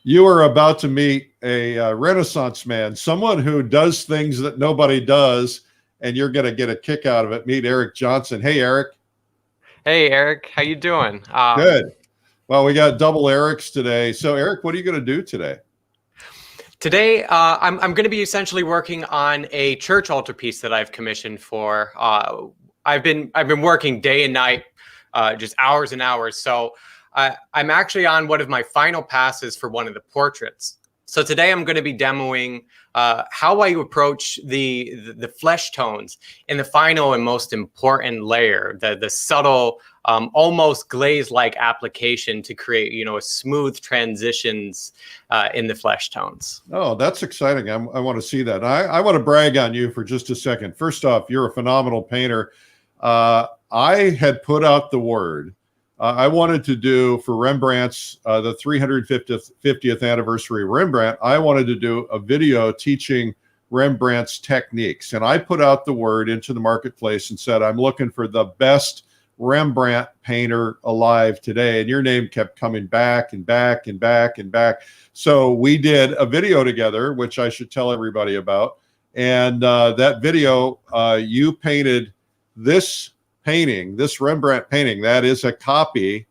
You are about to meet a Renaissance man, someone who does things that nobody does, and you're going to get a kick out of it. Meet Eric Johnson. Hey, Eric. Hey, Eric, how you doing? Good. Well, we got double Erics today. So, Eric, what are you going to do today? Today, I'm going to be essentially working on a church altarpiece that I've commissioned for. I've been working day and night, just hours and hours. So I'm actually on one of my final passes for one of the portraits. So today I'm going to be demoing how I approach the flesh tones in the final and most important layer, the subtle, almost glaze-like application to create, a smooth transitions in the flesh tones. Oh, that's exciting. I want to see that. I want to brag on you for just a second. First off, you're a phenomenal painter. I had put out the word. I wanted to do for Rembrandt's, the 350th anniversary of Rembrandt, I wanted to do a video teaching Rembrandt's techniques. And I put out the word into the marketplace and said, I'm looking for the best Rembrandt painter alive today. And your name kept coming back and back and back and back. So we did a video together, which I should tell everybody about. And that video, you painted this painting, this Rembrandt painting, that is a copy,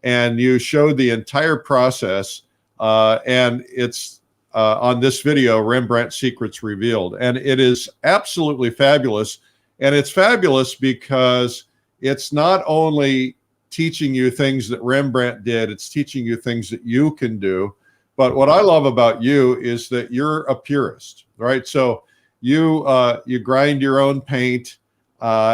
and you showed the entire process, and it's on this video, Rembrandt Secrets Revealed. And it is absolutely fabulous. And it's fabulous because it's not only teaching you things that Rembrandt did, it's teaching you things that you can do. But what I love about you is that you're a purist, right? So you grind your own paint.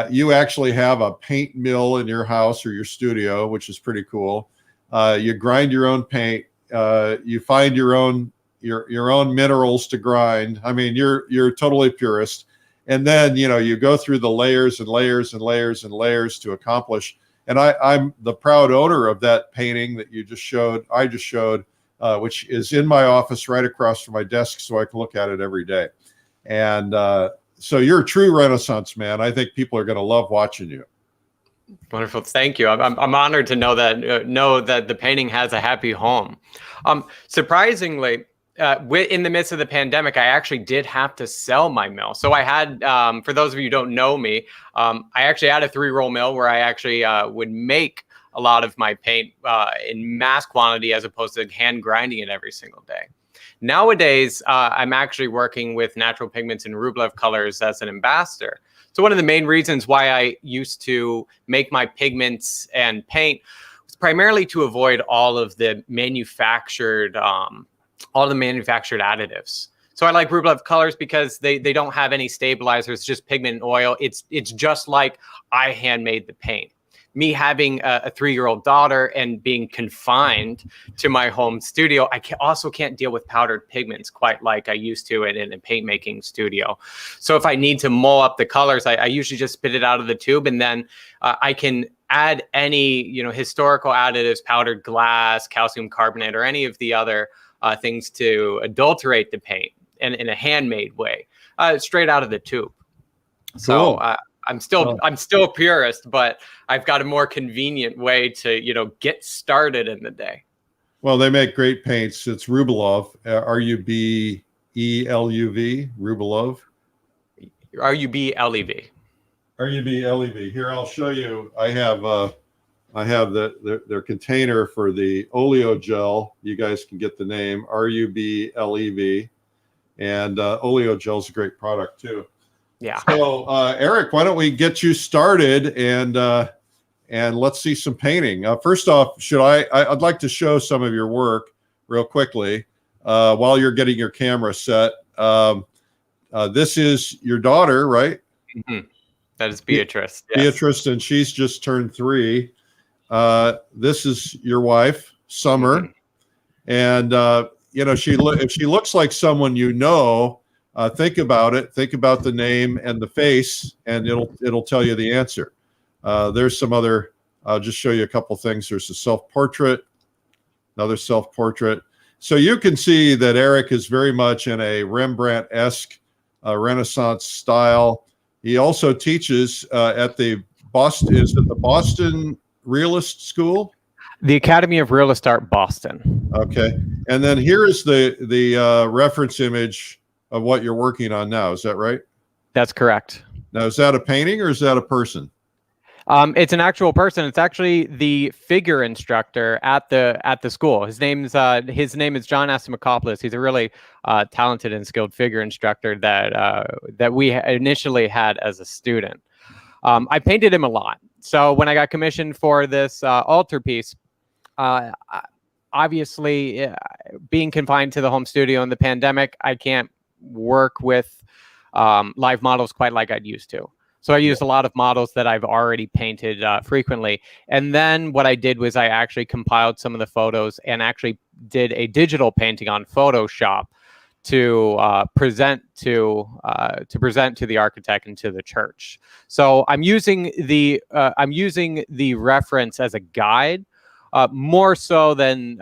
You actually have a paint mill in your house or your studio, which is pretty cool. You grind your own paint. You find your own minerals to grind. I mean, you're totally purist. And then you go through the layers and layers and layers and layers to accomplish. And I'm the proud owner of that painting that you just showed. I just showed, which is in my office right across from my desk, so I can look at it every day. And so you're a true Renaissance man. I think people are going to love watching you. Wonderful. Thank you. I'm honored to know that the painting has a happy home. Surprisingly, in the midst of the pandemic, I actually did have to sell my mill. So I had, for those of you who don't know me, I actually had a 3-roll mill where I actually would make a lot of my paint in mass quantity as opposed to hand grinding it every single day. Nowadays, I'm actually working with Natural Pigments and Rublev Colors as an ambassador. So one of the main reasons why I used to make my pigments and paint was primarily to avoid all of the manufactured additives. So I like Rublev Colors because they don't have any stabilizers, just pigment and oil. It's just like I handmade the paint. Me having a 3-year-old daughter and being confined to my home studio, I also can't deal with powdered pigments quite like I used to in a paint making studio. So if I need to mull up the colors, I usually just spit it out of the tube, and then I can add any historical additives, powdered glass, calcium carbonate, or any of the other things to adulterate the paint in a handmade way, straight out of the tube. So I'm still a purist, but I've got a more convenient way to get started in the day. Well, they make great paints. It's Rublev, R-U-B-E-L-U-V, Rublev. R-U-B-L-E-V. R-U-B-L-E-V. Here, I'll show you. I have their container for the oleo gel. You guys can get the name R-U-B-L-E-V, and oleo gel is a great product too. Yeah. So, Eric, why don't we get you started and let's see some painting. First off, I'd like to show some of your work real quickly while you're getting your camera set. This is your daughter, right? Mm-hmm. That is Beatrice. Yes. Beatrice, and she's just turned 3. This is your wife, Summer, and if she looks like someone think about it. Think about the name and the face, and it'll tell you the answer. There's some other. I'll just show you a couple things. There's a self-portrait, another self-portrait. So you can see that Eric is very much in a Rembrandt-esque Renaissance style. He also teaches at the Boston Realist School? The Academy of Realist Art, Boston. Okay. And then here is the reference image of what you're working on now. Is that right? That's correct. Now, is that a painting or is that a person? It's an actual person. It's actually the figure instructor at the school. His name is John Asimakopoulos. He's a really talented and skilled figure instructor that we initially had as a student. I painted him a lot. So when I got commissioned for this altarpiece, obviously being confined to the home studio in the pandemic, I can't work with live models quite like I'd used to. So I used a lot of models that I've already painted frequently. And then what I did was I actually compiled some of the photos and actually did a digital painting on Photoshop to present to the architect and to the church. So I'm using the reference as a guide, more so than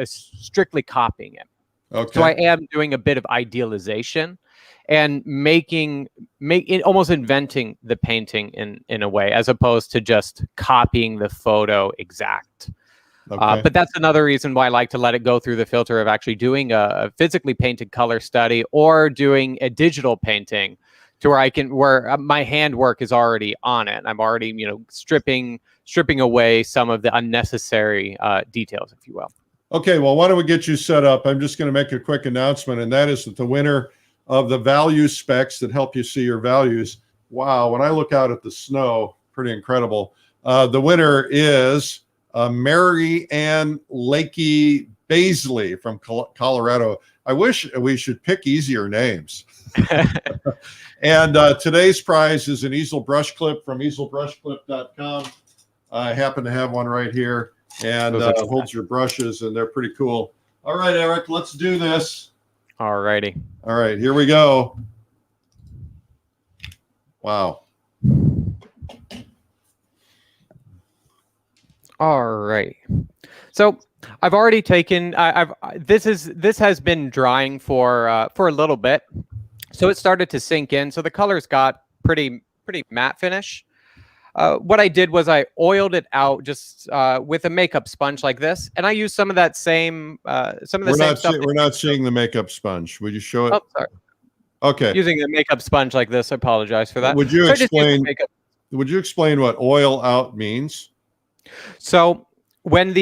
strictly copying it. Okay. So I am doing a bit of idealization and almost inventing the painting in a way, as opposed to just copying the photo exact. Okay. But that's another reason why I like to let it go through the filter of actually doing a physically painted color study or doing a digital painting, to where my handwork is already on it. I'm already, stripping away some of the unnecessary details, if you will. Okay. Well, why don't we get you set up? I'm just going to make a quick announcement, and that is that the winner of the value specs that help you see your values. Wow. When I look out at the snow, pretty incredible. The winner is Mary Ann Lakey Baisley from Colorado. I wish we should pick easier names. And today's prize is an easel brush clip from easelbrushclip.com. I happen to have one right here, and holds your brushes, and they're pretty cool. All right, Eric, let's do this. All righty. All right, here we go. Wow. All right. So I've already taken. This has been drying for a little bit, so it started to sink in. So the colors got pretty matte finish. What I did was I oiled it out just with a makeup sponge like this, and I used some of that same stuff. We're not seeing the makeup sponge. Would you show it? Oh, sorry. Okay. Using a makeup sponge like this. I apologize for that. Would you explain what oil out means? So when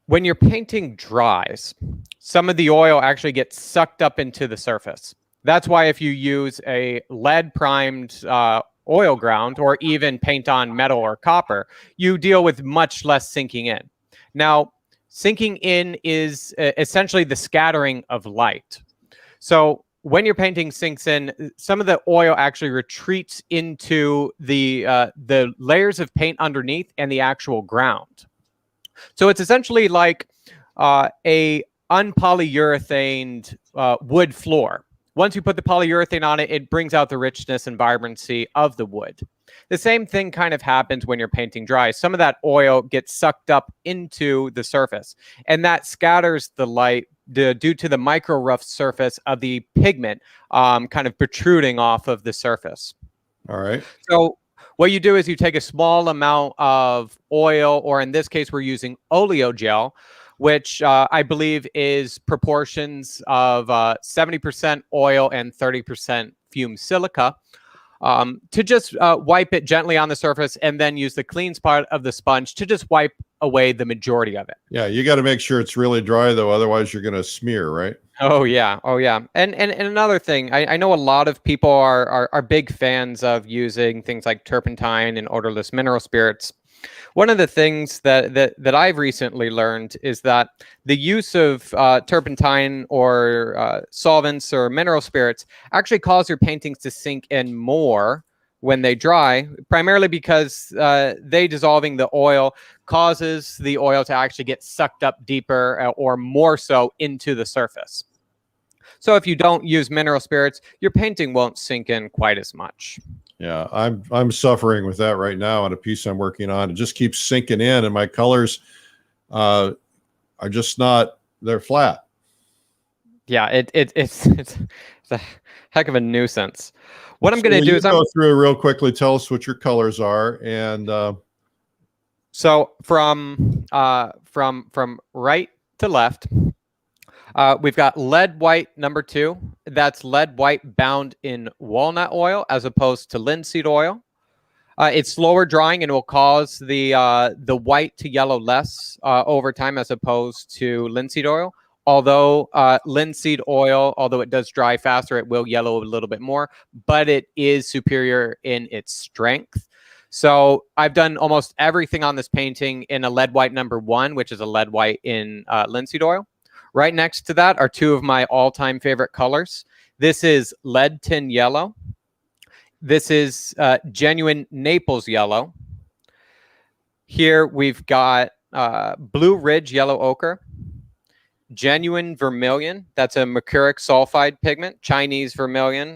your painting dries, some of the oil actually gets sucked up into the surface. That's why if you use a lead primed oil ground, or even paint on metal or copper, you deal with much less sinking in. Now, sinking in is essentially the scattering of light. So when your painting sinks in, some of the oil actually retreats into the layers of paint underneath and the actual ground. So it's essentially like a unpolyurethaned wood floor. Once you put the polyurethane on it, it brings out the richness and vibrancy of the wood. The same thing kind of happens when your painting dries. Some of that oil gets sucked up into the surface, and that scatters the light due to the micro rough surface of the pigment kind of protruding off of the surface. All right. So what you do is you take a small amount of oil, or in this case, we're using oleo gel, which I believe is proportions of 70% oil and 30% fumed silica, to just wipe it gently on the surface, and then use the clean spot of the sponge to just wipe away the majority of it. Yeah, you got to make sure it's really dry, though. Otherwise, you're going to smear, right? Oh, yeah. Oh, yeah. And another thing, I know a lot of people are big fans of using things like turpentine and odorless mineral spirits. One of the things that I've recently learned is that the use of turpentine or solvents or mineral spirits actually cause your paintings to sink in more when they dry, primarily because they dissolving the oil causes the oil to actually get sucked up deeper or more so into the surface. So if you don't use mineral spirits, your painting won't sink in quite as much. Yeah, I'm suffering with that right now on a piece I'm working on. It just keeps sinking in, and my colors are just not, they're flat. Yeah, it's a heck of a nuisance. What I'm going to do is go through real quickly. Tell us what your colors are, and so from right to left, we've got lead white number 2. That's lead white bound in walnut oil as opposed to linseed oil. It's slower drying and will cause the white to yellow less over time as opposed to linseed oil. Although linseed oil, although it does dry faster, it will yellow a little bit more, but it is superior in its strength. So I've done almost everything on this painting in a lead white number 1, which is a lead white in linseed oil. Right next to that are 2 of my all-time favorite colors. This is lead tin yellow. This is genuine Naples yellow. Here we've got Blue Ridge yellow ochre, genuine vermilion. That's a mercuric sulfide pigment, Chinese vermilion,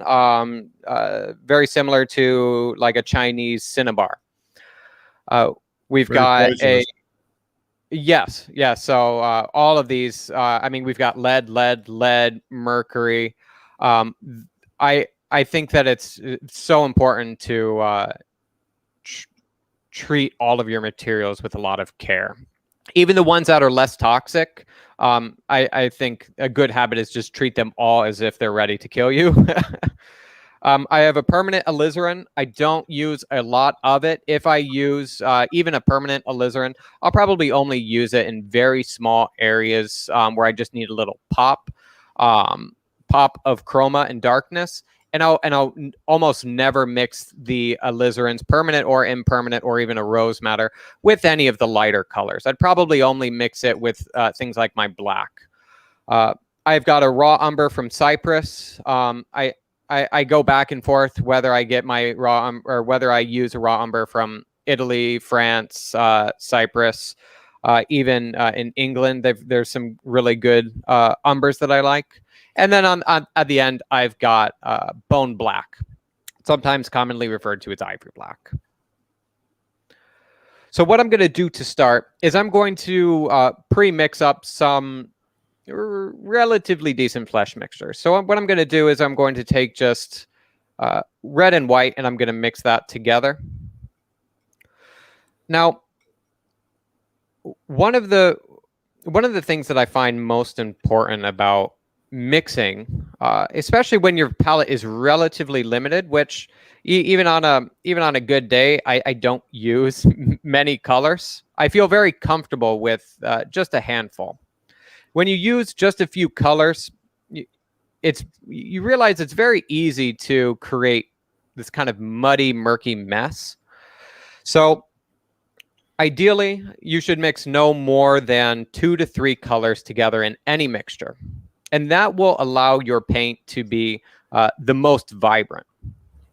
very similar to like a Chinese cinnabar. We've Very got poisonous. yes. So all of these, I mean, we've got lead, mercury. I think that it's so important to treat all of your materials with a lot of care. Even the ones that are less toxic, I think a good habit is just treat them all as if they're ready to kill you. I have a permanent alizarin. I don't use a lot of it. If I use even a permanent alizarin, I'll probably only use it in very small areas where I just need a little pop of chroma and darkness. And I'll almost never mix the alizarins, permanent or impermanent, or even a rose madder, with any of the lighter colors. I'd probably only mix it with things like my black. I've got a raw umber from Cyprus. I go back and forth whether I get my raw or whether I use a raw umber from Italy, France, Cyprus, even in England. There's some really good umbers that I like. And then at the end, I've got bone black, sometimes commonly referred to as ivory black. So what I'm going to do to start is I'm going to pre-mix up some relatively decent flesh mixture. So what I'm going to do is I'm going to take just red and white, and I'm going to mix that together. Now, one of the things that I find most important about mixing, especially when your palette is relatively limited, which even on a good day, I don't use many colors. I feel very comfortable with just a handful. When you use just a few colors, you realize it's very easy to create this kind of muddy, murky mess. So ideally, you should mix no more than 2 to 3 colors together in any mixture. And that will allow your paint to be the most vibrant.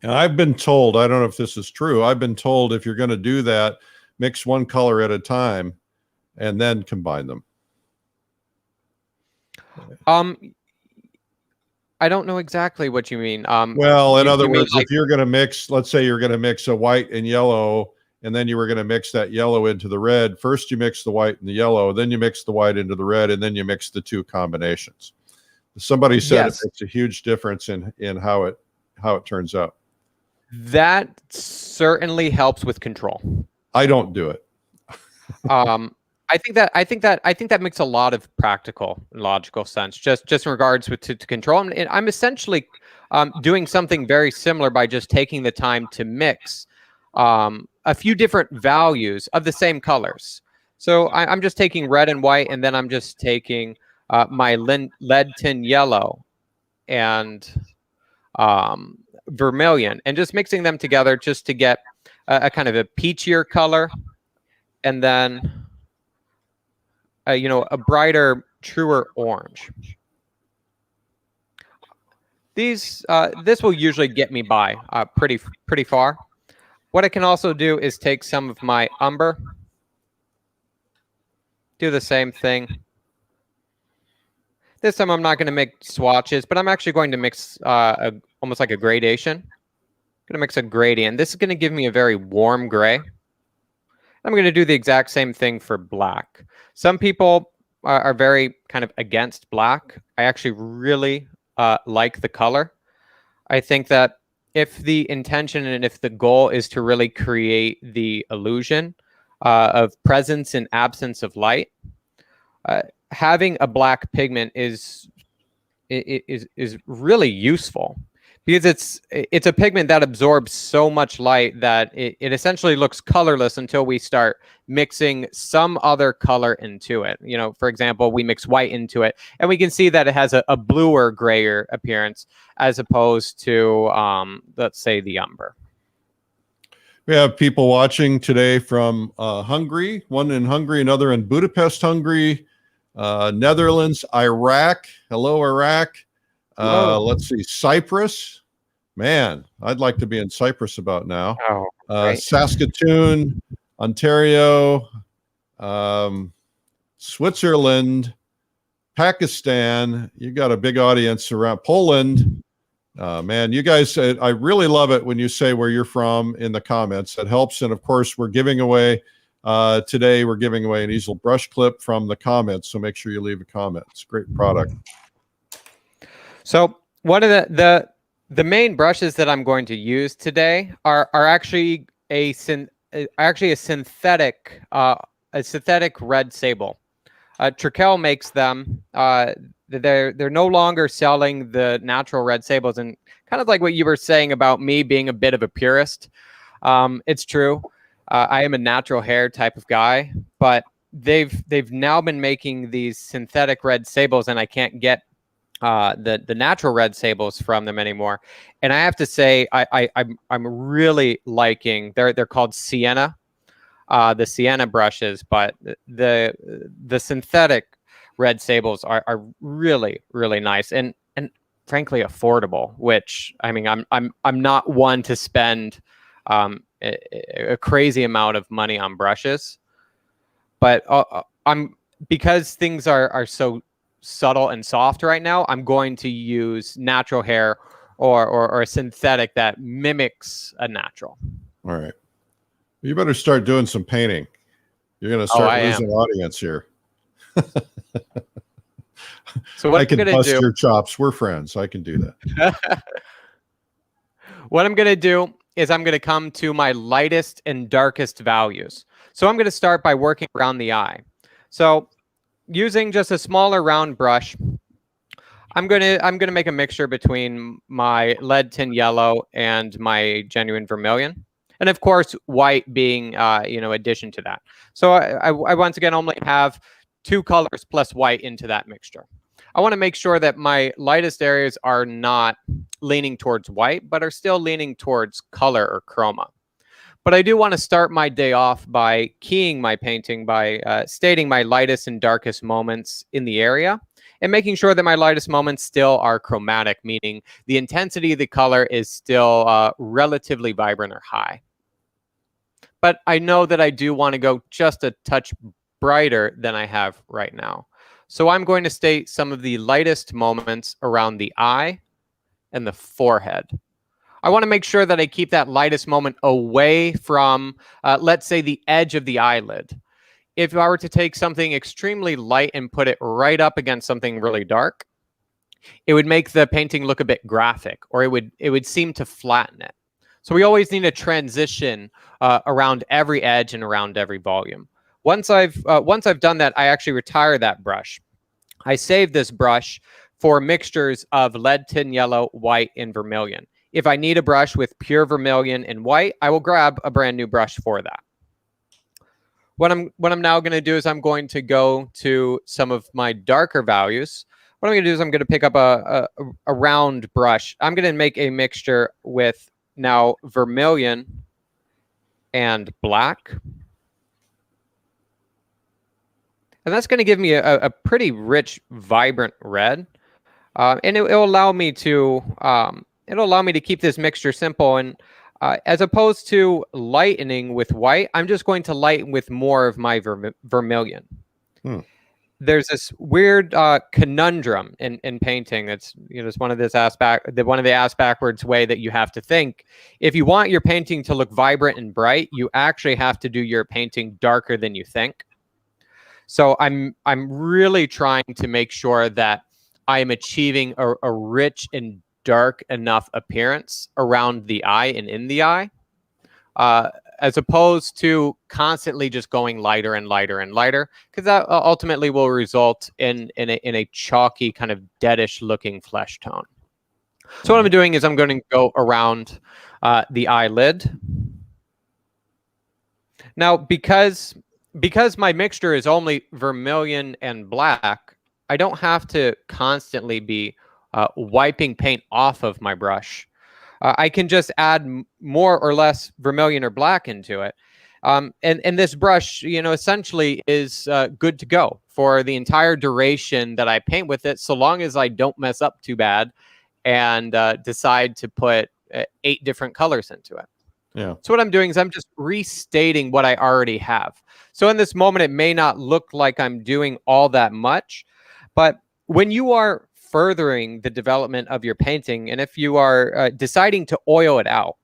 And I've been told, I don't know if this is true, I've been told if you're going to do that, mix one color at a time and then combine them. I don't know exactly what you mean. Well, in other words, like, if you're going to mix, let's say you're going to mix a white and yellow, and then you were going to mix that yellow into the red. First, you mix the white and the yellow, then you mix the white into the red, and then you mix the 2 combinations. Somebody said yes, it makes a huge difference in how it turns out. That certainly helps with control. I don't do it. I think that makes a lot of practical and logical sense. Just in regards to control, and I'm essentially doing something very similar by just taking the time to mix a few different values of the same colors. So I'm just taking red and white, and then I'm just taking my lead tin yellow and vermilion, and just mixing them together just to get a kind of a peachier color, and then a brighter, truer orange. This will usually get me by pretty far. What I can also do is take some of my umber, do the same thing. This time I'm not going to make swatches, but I'm actually going to mix almost like a gradation. I'm going to mix a gradient. This is going to give me a very warm gray. I'm going to do the exact same thing for black. Some people are very kind of against black. I actually really like the color. I think that if the intention and if the goal is to really create the illusion of presence and absence of light, having a black pigment is really useful, because it's a pigment that absorbs so much light that it essentially looks colorless until we start mixing some other color into it. You know, for example, we mix white into it, and we can see that it has a bluer, grayer appearance as opposed to, let's say, the umber. We have people watching today from Hungary, one in Hungary, another in Budapest, Hungary, Netherlands, Iraq. Hello, Iraq. Let's see, Cyprus. Man, I'd like to be in Cyprus about now. Oh, right. Saskatoon, Ontario, Switzerland, Pakistan. You got a big audience around Poland. Man, you guys, I really love it when you say where you're from in the comments. That helps. And of course, we're giving away today, we're giving away an easel brush clip from the comments. So make sure you leave a comment. It's a great product. So one of the main brushes that I'm going to use today are actually a synthetic red sable. Trekell makes them. They're no longer selling the natural red sables, and kind of like what you were saying about me being a bit of a purist. It's true. I am a natural hair type of guy, but they've now been making these synthetic red sables, and I can't get the natural red sables from them anymore. And I have to say, I'm really liking. They're called Sienna, the Sienna brushes, but the synthetic red sables are really, really nice and frankly affordable. Which, I mean, I'm not one to spend a crazy amount of money on brushes, but because things are so subtle and soft right now, I'm going to use natural hair or a synthetic that mimics a natural. All right. You better start doing some painting. You're going to start losing audience here. So what I can bust your chops. We're friends. I can do that. What I'm going to do is I'm going to come to my lightest and darkest values. So I'm going to start by working around the eye. So using just a smaller round brush, I'm gonna make a mixture between my lead tin yellow and my genuine vermilion, and of course white being addition to that. So I once again only have 2 colors plus white into that mixture. I want to make sure that my lightest areas are not leaning towards white, but are still leaning towards color or chroma. But I do want to start my day off by keying my painting by stating my lightest and darkest moments in the area, and making sure that my lightest moments still are chromatic, meaning the intensity of the color is still relatively vibrant or high. But I know that I do want to go just a touch brighter than I have right now. So I'm going to state some of the lightest moments around the eye and the forehead. I want to make sure that I keep that lightest moment away from, let's say, the edge of the eyelid. If I were to take something extremely light and put it right up against something really dark, it would make the painting look a bit graphic, or it would seem to flatten it. So we always need a transition around every edge and around every volume. Once I've done that, I actually retire that brush. I save this brush for mixtures of lead tin yellow, white, and vermilion. If I need a brush with pure vermilion and white, I will grab a brand new brush for that. What I'm now going to do is I'm going to go to some of my darker values. What I'm going to do is I'm going to pick up a round brush. I'm going to make a mixture with now vermilion and black. And that's going to give me a pretty rich, vibrant red. And it'll allow me to keep this mixture simple. And as opposed to lightening with white, I'm just going to lighten with more of my vermilion. There's this weird conundrum in painting. It's it's one of the ass backwards way that you have to think. If you want your painting to look vibrant and bright, you actually have to do your painting darker than you think. So I'm really trying to make sure that I am achieving a rich and dark enough appearance around the eye and in the eye. as opposed to constantly just going lighter and lighter and lighter, because that ultimately will result in a chalky kind of deadish looking flesh tone. So what I'm doing is I'm going to go around the eyelid. Now, because my mixture is only vermilion and black, I don't have to constantly be wiping paint off of my brush. I can just add more or less vermilion or black into it. And this brush, essentially is good to go for the entire duration that I paint with it, so long as I don't mess up too bad and decide to put 8 different colors into it. Yeah. So what I'm doing is I'm just restating what I already have. So in this moment, it may not look like I'm doing all that much, but when you are furthering the development of your painting, and if you are deciding to oil it out,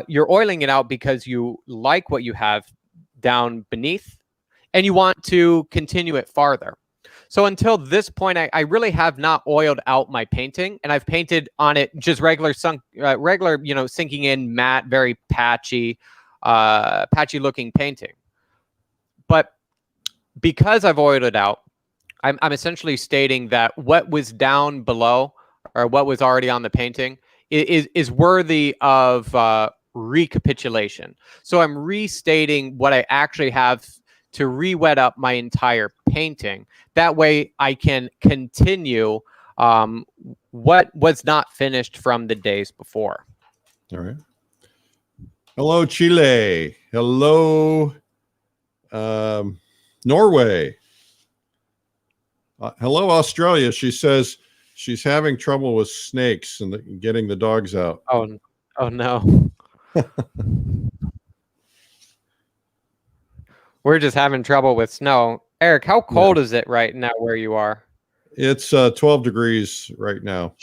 you're oiling it out because you like what you have down beneath and you want to continue it farther. So until this point, I really have not oiled out my painting, and I've painted on it just regular, sinking in matte, very patchy looking painting. But because I've oiled it out, I'm essentially stating that what was down below, or what was already on the painting, is worthy of recapitulation. So I'm restating what I actually have to re-wet up my entire painting. That way I can continue what was not finished from the days before. All right. Hello, Chile. Hello, Norway. Hello, Australia. She says she's having trouble with snakes and getting the dogs out. Oh no. We're just having trouble with snow. Eric, how cold is it right now where you are? It's 12 degrees right now,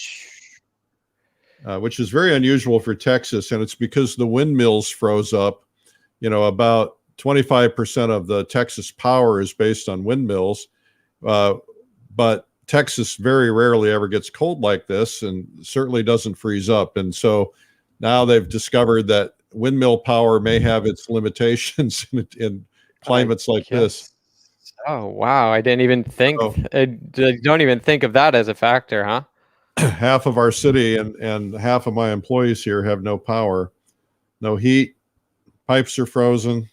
which is very unusual for Texas. And it's because the windmills froze up. About 25% of the Texas power is based on windmills. But Texas very rarely ever gets cold like this, and certainly doesn't freeze up. And so now they've discovered that windmill power may have its limitations in climates like this. Oh, wow. I didn't even think. I don't even think of that as a factor, huh? Half of our city and half of my employees here have no power, no heat, pipes are frozen.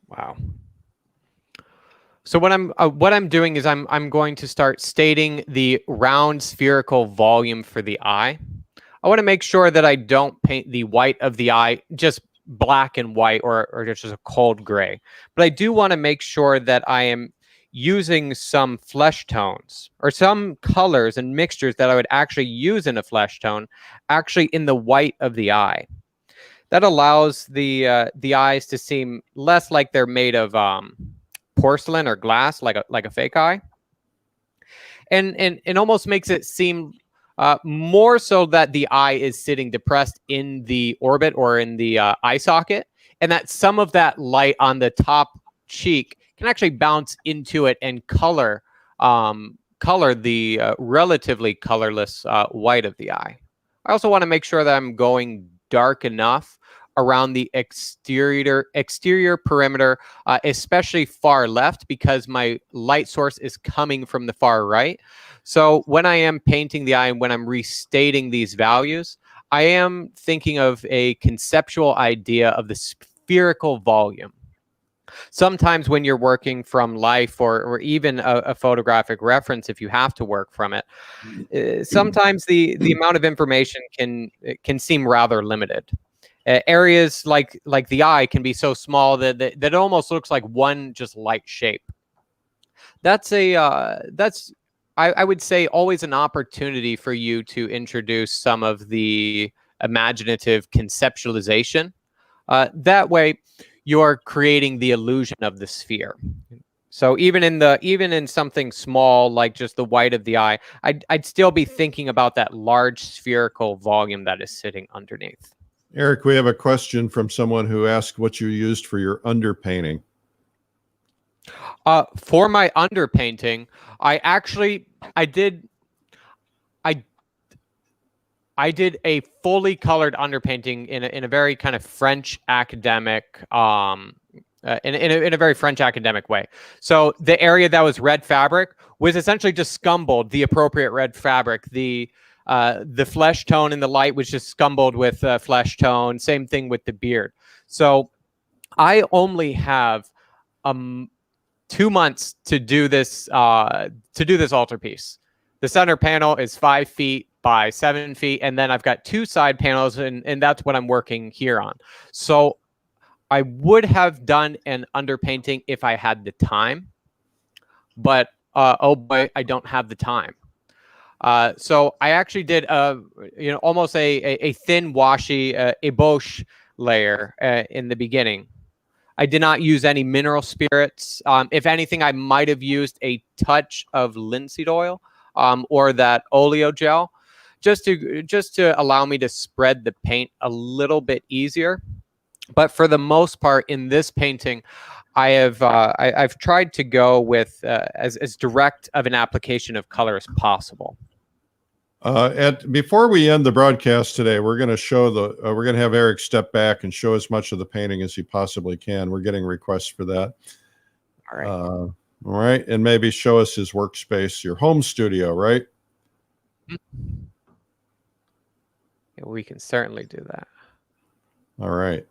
Wow. So what I'm doing is I'm going to start stating the round spherical volume for the eye. I want to make sure that I don't paint the white of the eye just black and white or just a cold gray. But I do want to make sure that I am using some flesh tones or some colors and mixtures that I would actually use in a flesh tone actually in the white of the eye. That allows the eyes to seem less like they're made of porcelain or glass, like a fake eye, and almost makes it seem more so that the eye is sitting depressed in the orbit or in the eye socket, and that some of that light on the top cheek can actually bounce into it and color the relatively colorless white of the eye. I also want to make sure that I'm going dark enough around the exterior perimeter, especially far left, because my light source is coming from the far right. So when I am painting the eye and when I'm restating these values, I am thinking of a conceptual idea of the spherical volume. Sometimes when you're working from life or even a photographic reference, if you have to work from it, sometimes the amount of information can seem rather limited. Areas like the eye can be so small that it almost looks like one just light shape. That's I would say always an opportunity for you to introduce some of the imaginative conceptualization. That way, you're creating the illusion of the sphere. So even in something small like just the white of the eye, I'd still be thinking about that large spherical volume that is sitting underneath. Eric, we have a question from someone who asked what you used for your underpainting. For my underpainting, I I did a fully colored underpainting in a very kind of French academic, in a very French academic way. So the area that was red fabric was essentially just scumbled the appropriate red fabric. The flesh tone in the light was just scumbled with flesh tone. Same thing with the beard. So I only have 2 months to do this altarpiece. The center panel is 5 feet by 7 feet, and then I've got 2 side panels, and that's what I'm working here on. So I would have done an underpainting if I had the time, but oh boy, I don't have the time. So I actually did almost a thin washy ébauche layer in the beginning. I did not use any mineral spirits. If anything, I might have used a touch of linseed oil or that oleo gel, just to allow me to spread the paint a little bit easier. But for the most part, in this painting, I've tried to go with as direct of an application of color as possible. Before we end the broadcast today, we're going to we're going to have Eric step back and show as much of the painting as he possibly can. We're getting requests for that. All right. All right. And maybe show us his workspace, your home studio, right? Yeah, we can certainly do that. All right.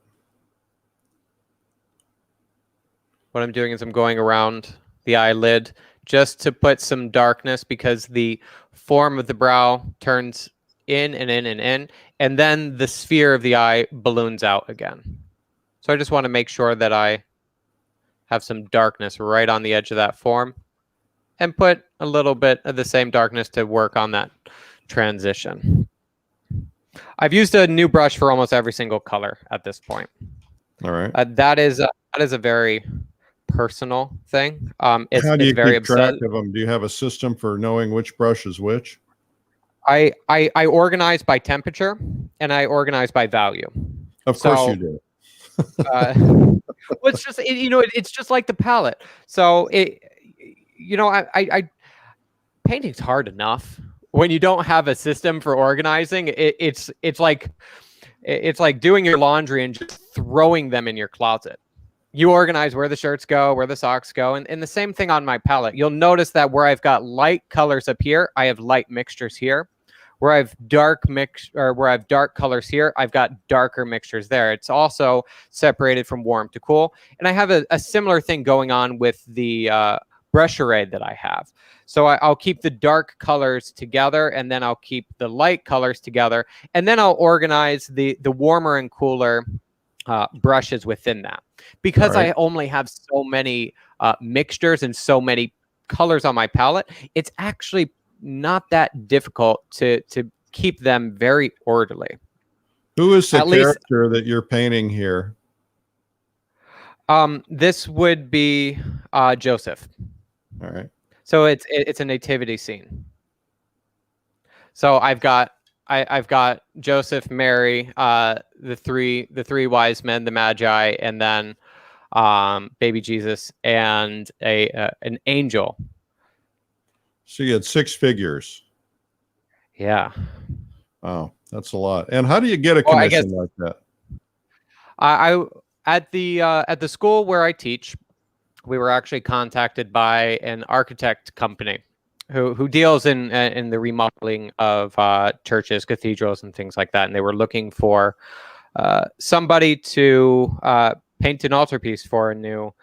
What I'm doing is I'm going around the eyelid just to put some darkness, because the form of the brow turns in and in and in, and then the sphere of the eye balloons out again. So I just want to make sure that I have some darkness right on the edge of that form, and put a little bit of the same darkness to work on that transition. I've used a new brush for almost every single color at this point. All right. That is a very personal thing. It's How do you very keep track of them? Do you have a system for knowing which brush is which? I organize by temperature, and I organize by value. Of course you do. Well, it's just it's just like the palette. So painting's hard enough when you don't have a system for organizing. It's like doing your laundry and just throwing them in your closet. You organize where the shirts go, where the socks go, and the same thing on my palette. You'll notice that where I've got light colors up here, I have light mixtures here. Where I've dark colors here, I've got darker mixtures there. It's also separated from warm to cool. And I have a similar thing going on with the brush array that I have. So I'll keep the dark colors together, and then I'll keep the light colors together, and then I'll organize the warmer and cooler brushes within that. Because I only have so many mixtures and so many colors on my palette, it's actually not that difficult to keep them very orderly. Who is the character that you're painting here? This would be Joseph. All right. So it's a nativity scene. So I've got Joseph, Mary, the three wise men, the Magi, and then baby Jesus and an angel. So you had 6 figures. Yeah. Wow, that's a lot. And how do you get a commission like that? I at the school where I teach, we were actually contacted by an architect company who deals in the remodeling of churches, cathedrals, and things like that. And they were looking for somebody to paint an altarpiece for a new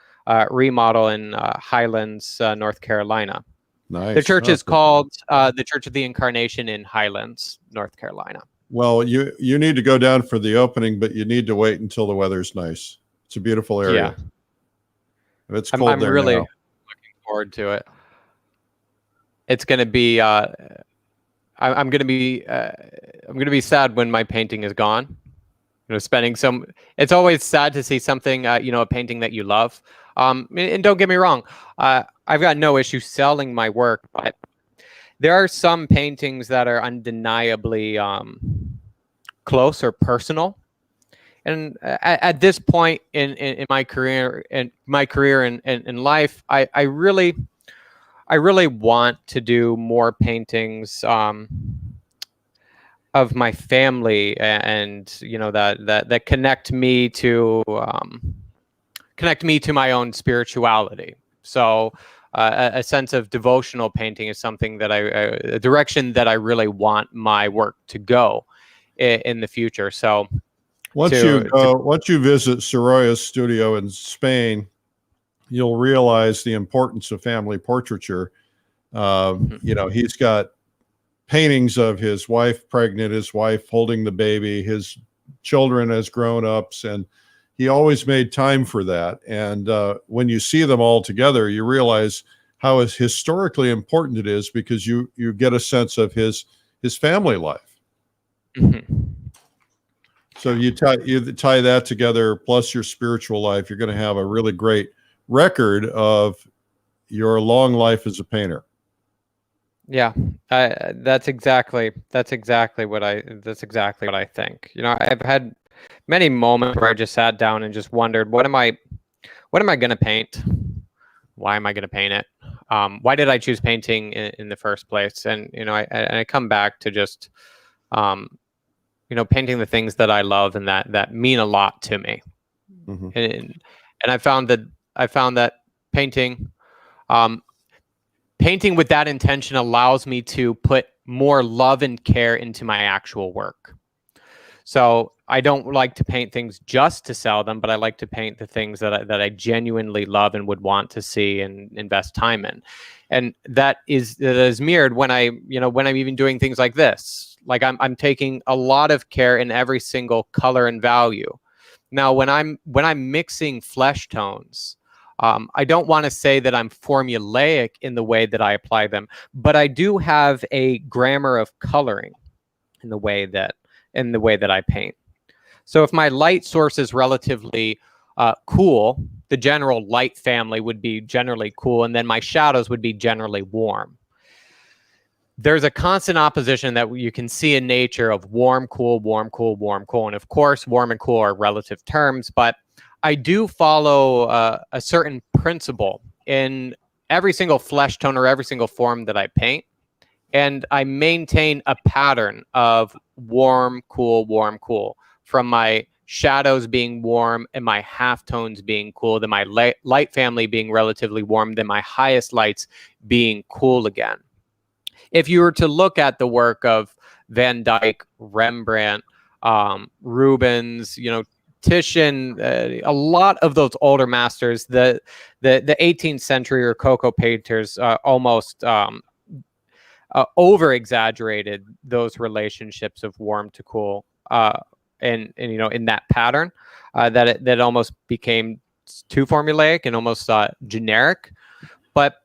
remodel in Highlands, North Carolina. Nice. The church is called the Church of the Incarnation in Highlands, North Carolina. Well, you need to go down for the opening, but you need to wait until the weather's nice. It's a beautiful area. Yeah. If it's cold, I'm really looking forward to it. It's going to be. I'm going to be sad when my painting is gone. Spending some. It's always sad to see something. A painting that you love. And don't get me wrong. I've got no issue selling my work, but there are some paintings that are undeniably close or personal. And at this point in my career and in life, I really want to do more paintings my family, and that connect me to my own spirituality. So a sense of devotional painting is something that a direction that I really want my work to go in the future. So Once you visit Soroya's studio in Spain, you'll realize the importance of family portraiture. He's got paintings of his wife pregnant, his wife holding the baby, his children as grown-ups, and he always made time for that. And when you see them all together, you realize how historically important it is, because you get a sense of his family life. Mm-hmm. So you tie that together, plus your spiritual life, you're going to have a really great record of your long life as a painter. Yeah, that's exactly what I think. I've had many moments where I just sat down and just wondered, what am I going to paint? Why am I going to paint it? Why did I choose painting in the first place? And I come back to just painting the things that I love and that mean a lot to me. Mm-hmm. And I found that painting with that intention allows me to put more love and care into my actual work. So I don't like to paint things just to sell them, but I like to paint the things that I genuinely love and would want to see and invest time in. And that is mirrored when I'm even doing things like this. Like I'm taking a lot of care in every single color and value. Now, when I'm mixing flesh tones, I don't want to say that I'm formulaic in the way that I apply them, but I do have a grammar of coloring in the way that I paint. So if my light source is relatively cool, the general light family would be generally cool, and then my shadows would be generally warm. There's a constant opposition that you can see in nature of warm, cool, warm, cool, warm, cool. And of course, warm and cool are relative terms, but I do follow a certain principle in every single flesh tone or every single form that I paint. And I maintain a pattern of warm, cool, from my shadows being warm and my halftones being cool, then my light family being relatively warm, then my highest lights being cool again. If you were to look at the work of Van Dyck, Rembrandt, Rubens, Titian, a lot of those older masters, the 18th century Rococo painters almost over exaggerated those relationships of warm to cool, and in that pattern, that it almost became too formulaic and almost generic. But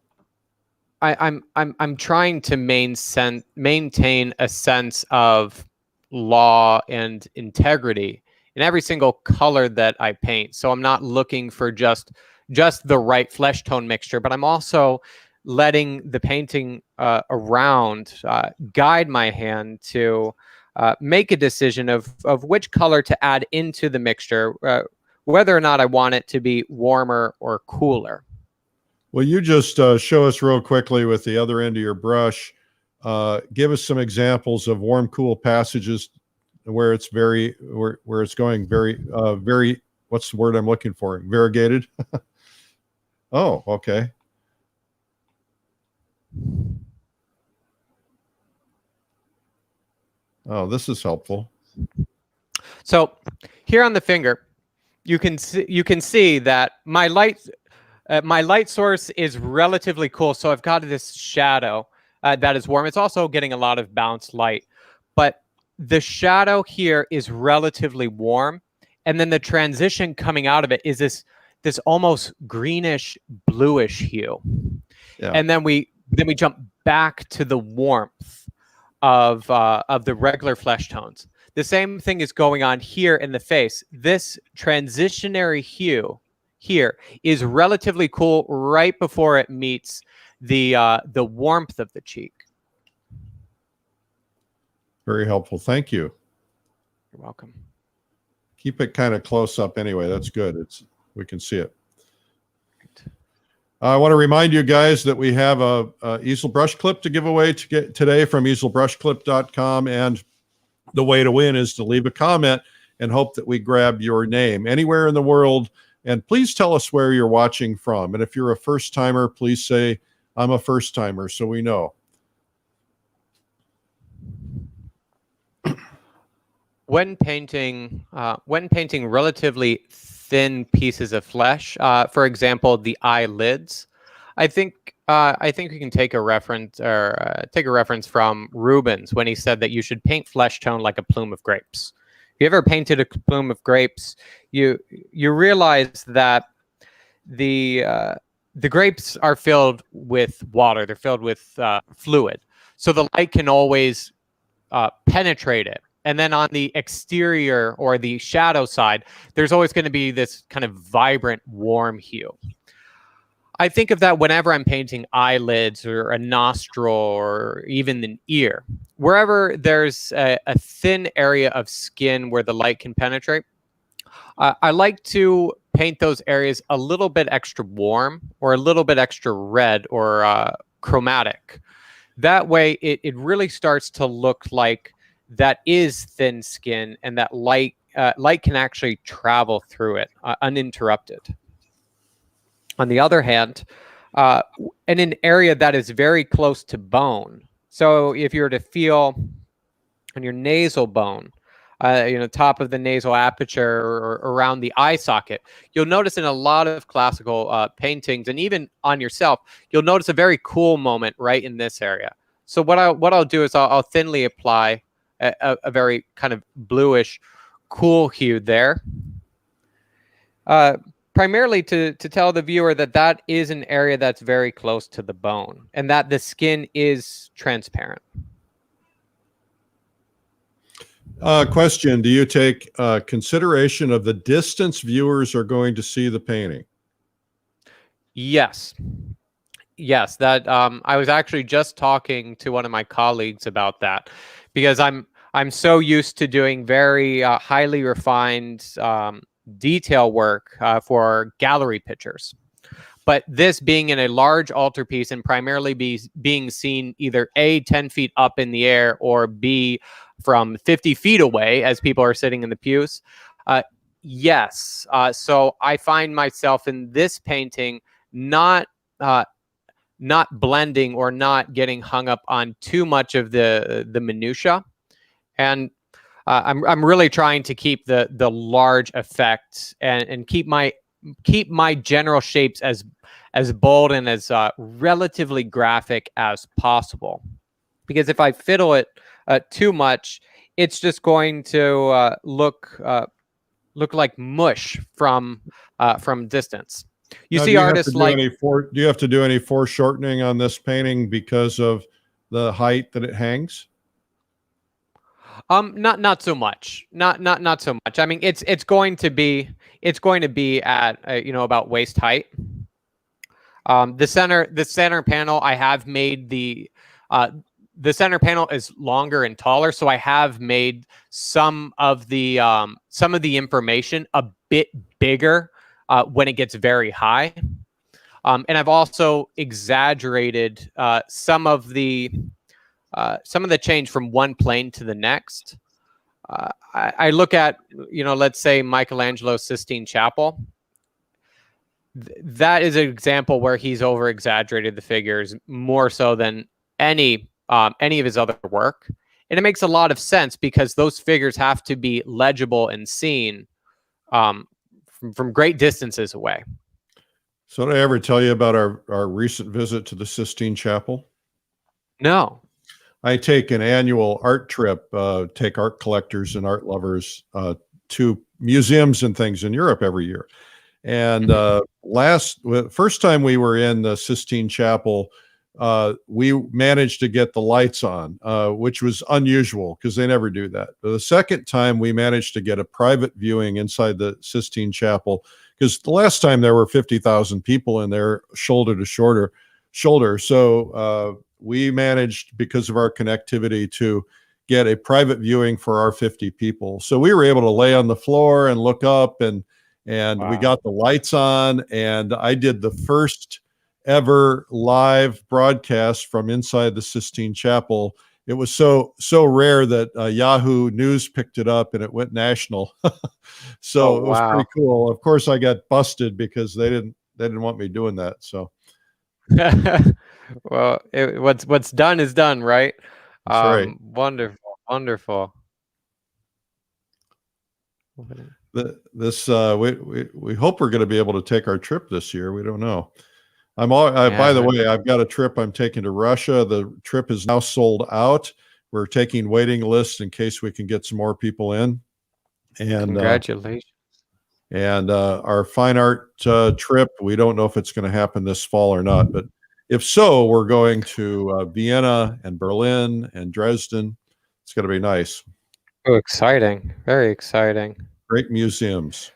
I'm trying to maintain a sense of law and integrity in every single color that I paint. So I'm not looking for just the right flesh tone mixture, but I'm also letting the painting around guide my hand to make a decision of which color to add into the mixture, whether or not I want it to be warmer or cooler. Well, you just show us real quickly with the other end of your brush. Give us some examples of warm, cool passages where it's where it's going very, what's the word I'm looking for? Variegated. Oh, okay. Oh, this is helpful. So here on the finger, you can see that my light source is relatively cool. So I've got this shadow that is warm. It's also getting a lot of bounce light, but the shadow here is relatively warm. And then the transition coming out of it is this almost greenish bluish hue. Yeah. And then we jump back to the warmth of the regular flesh tones. The same thing is going on here in the face. This transitionary hue here is relatively cool right before it meets the warmth of the cheek. Very helpful. Thank you. You're welcome. Keep it kind of close up anyway. That's good. We can see it. I want to remind you guys that we have a easel brush clip to give away today from easelbrushclip.com, and the way to win is to leave a comment and hope that we grab your name anywhere in the world. And please tell us where you're watching from. And if you're a first timer, please say, I'm a first timer, so we know. When painting relatively thin pieces of flesh, for example, the eyelids, I think we can take a reference from Rubens when he said that you should paint flesh tone like a plume of grapes. If you ever painted a plume of grapes, you realize that the grapes are filled with water. They're filled with fluid, so the light can always penetrate it. And then on the exterior or the shadow side, there's always going to be this kind of vibrant, warm hue. I think of that whenever I'm painting eyelids or a nostril or even an ear. Wherever there's a thin area of skin where the light can penetrate, I like to paint those areas a little bit extra warm or a little bit extra red or chromatic. That way, it really starts to look like that is thin skin, and that light can actually travel through it uninterrupted. On the other hand, in an area that is very close to bone, so if you were to feel on your nasal bone, top of the nasal aperture or around the eye socket, you'll notice in a lot of classical paintings, and even on yourself, you'll notice a very cool moment right in this area. So what I'll do is I'll thinly apply a very kind of bluish, cool hue there, primarily to tell the viewer that is an area that's very close to the bone and that the skin is transparent. Question: do you take consideration of the distance viewers are going to see the painting? Yes. That I was actually just talking to one of my colleagues about that, because I'm so used to doing very highly refined detail work for gallery pictures. But this being in a large altarpiece and primarily being seen either A, 10 feet up in the air, or B, from 50 feet away as people are sitting in the pews. Yes. So I find myself in this painting not blending or not getting hung up on too much of the minutia. And I'm really trying to keep the large effect and keep my general shapes as bold and as relatively graphic as possible. Because if I fiddle it too much, it's just going to look like mush from distance. You see artists like. Do you have to do any foreshortening on this painting because of the height that it hangs? Not so much. Not so much. I mean, it's going to be at about waist height. The center panel, I have made the center panel is longer and taller, so I have made some of the information a bit bigger when it gets very high, and I've also exaggerated some of the change from one plane to the next. I look at, let's say Michelangelo's Sistine Chapel. That is an example where he's over exaggerated the figures more so than any of his other work. And it makes a lot of sense because those figures have to be legible and seen from great distances away. So did I ever tell you about our recent visit to the Sistine Chapel? No. I take an annual art trip, take art collectors and art lovers to museums and things in Europe every year. And first time we were in the Sistine Chapel, we managed to get the lights on, which was unusual because they never do that. But the second time we managed to get a private viewing inside the Sistine Chapel, because the last time there were 50,000 people in there, shoulder to shoulder. So we managed, because of our connectivity, to get a private viewing for our 50 people. So we were able to lay on the floor and look up, and wow. We got the lights on, and I did the first ever live broadcast from inside the Sistine Chapel. it was so rare that Yahoo News picked it up and it went national. So Oh, it was wow. pretty cool. Of course, I got busted because they didn't want me doing that. So Well, what's done is done, right? that's right. Wonderful, wonderful. This we hope we're going to be able to take our trip this year. We don't know. By the way, I've got a trip I'm taking to Russia. The trip is now sold out. We're taking waiting lists in case we can get some more people in. And congratulations. Our fine art trip, we don't know if it's going to happen this fall or not, but if so, we're going to Vienna and Berlin and Dresden. It's going to be nice. Oh, exciting. Very exciting. Great museums.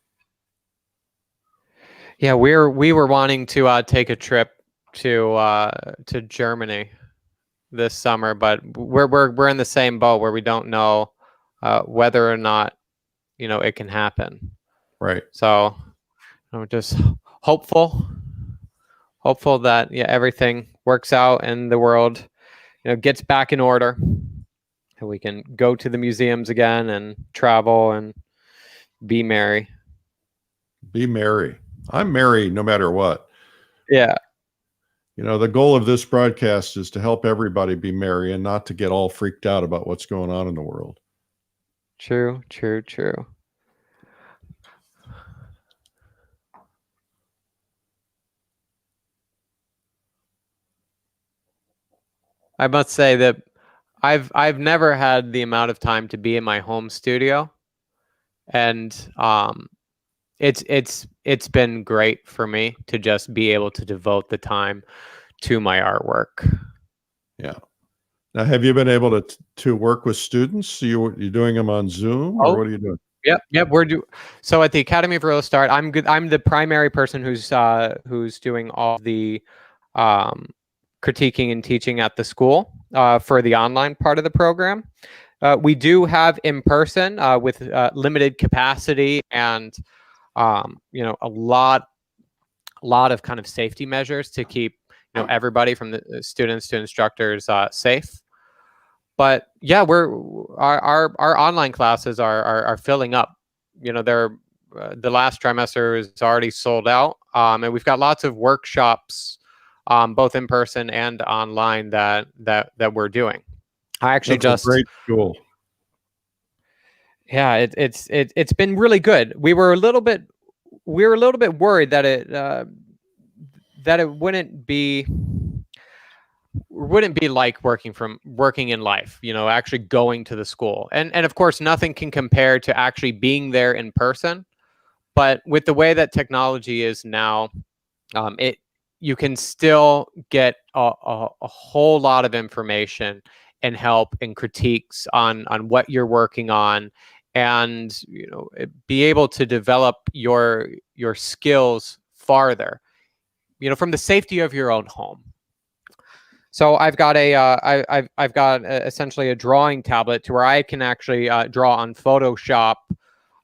Yeah, we were wanting to take a trip to Germany this summer, but we're in the same boat where we don't know whether or not it can happen. Right. So just hopeful that everything works out and the world gets back in order and we can go to the museums again and travel and be merry. Be merry. I'm merry no matter what. Yeah. The goal of this broadcast is to help everybody be merry and not to get all freaked out about what's going on in the world. True. I must say that I've never had the amount of time to be in my home studio, and it's been great for me to just be able to devote the time to my artwork. Yeah. Now, have you been able to work with students? You doing them on Zoom, or what are you doing? Yep. So at the Academy of Real Start, I'm the primary person who's doing all the critiquing and teaching at the school for the online part of the program. We do have in person with limited capacity and a lot of kind of safety measures to keep everybody from the students to instructors safe. But yeah, our online classes are filling up. They're the last trimester is already sold out, and we've got lots of workshops, both in person and online that we're doing. I actually That's a great school. Yeah, it's been really good. We were a little bit worried that it wouldn't be like working in life, actually going to the school. And of course, nothing can compare to actually being there in person. But with the way that technology is now, you can still get a whole lot of information and help and critiques on what you're working on, and be able to develop your skills farther, from the safety of your own home. So I've got essentially a drawing tablet to where I can actually draw on Photoshop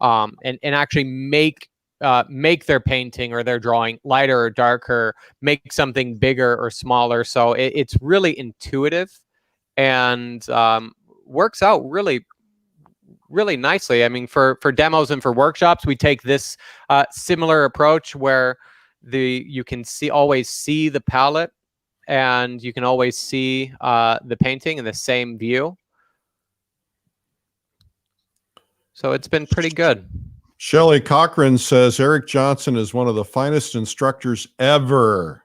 and actually make their painting or their drawing lighter or darker, make something bigger or smaller. So it's really intuitive and works out really, really nicely. I mean, for demos and for workshops, we take this similar approach where you can always see the palette, and you can always see the painting in the same view. So it's been pretty good. Shelley Cochran says Eric Johnson is one of the finest instructors ever.